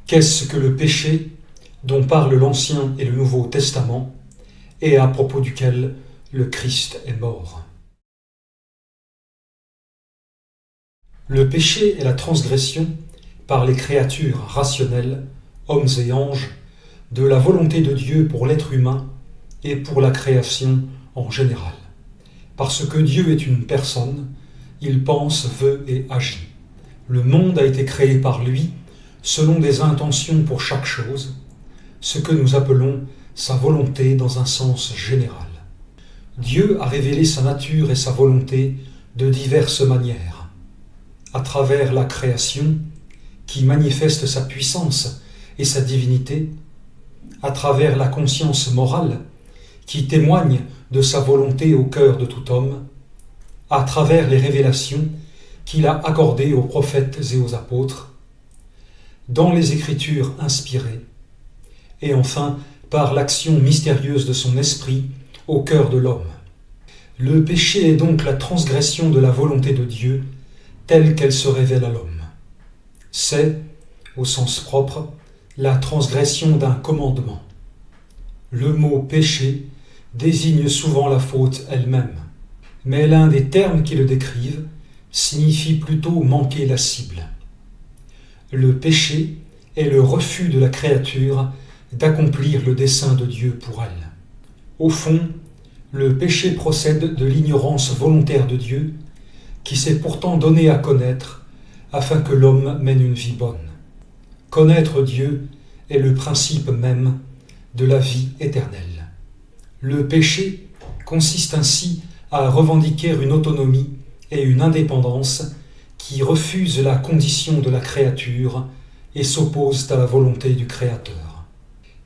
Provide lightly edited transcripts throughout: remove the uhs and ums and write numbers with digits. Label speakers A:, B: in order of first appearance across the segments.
A: Qu'est-ce que le péché dont parlent l'Ancien et le Nouveau Testament et à propos duquel le Christ est mort? Le péché est la transgression par les créatures rationnelles, hommes et anges, de la volonté de Dieu pour l'être humain et pour la création en général. Parce que Dieu est une personne, il pense, veut et agit. Le monde a été créé par lui selon des intentions pour chaque chose, ce que nous appelons sa volonté dans un sens général. Dieu a révélé sa nature et sa volonté de diverses manières. À travers la création, qui manifeste sa puissance et sa divinité, à travers la conscience morale, qui témoigne de sa volonté au cœur de tout homme, à travers les révélations qu'il a accordées aux prophètes et aux apôtres, dans les Écritures inspirées, et enfin par l'action mystérieuse de son esprit au cœur de l'homme. Le péché est donc la transgression de la volonté de Dieu telle qu'elle se révèle à l'homme. C'est, au sens propre, la transgression d'un commandement. Le mot péché désigne souvent la faute elle-même, mais l'un des termes qui le décrivent signifie plutôt manquer la cible. Le péché est le refus de la créature d'accomplir le dessein de Dieu pour elle. Au fond, le péché procède de l'ignorance volontaire de Dieu, qui s'est pourtant donné à connaître afin que l'homme mène une vie bonne. Connaître Dieu est le principe même de la vie éternelle. Le péché consiste ainsi à revendiquer une autonomie et une indépendance qui refusent la condition de la créature et s'opposent à la volonté du Créateur.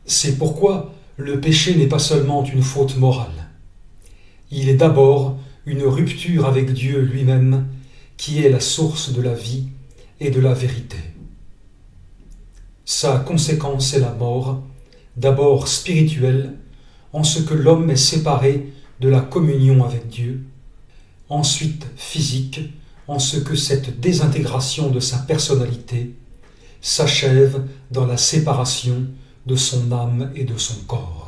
A: C'est pourquoi le péché n'est pas seulement une faute morale. Il est d'abord une rupture avec Dieu lui-même qui est la source de la vie et de la vérité. Sa conséquence est la mort, d'abord spirituelle, en ce que l'homme est séparé de la communion avec Dieu, ensuite physique, en ce que cette désintégration de sa personnalité s'achève dans la séparation de son âme et de son corps.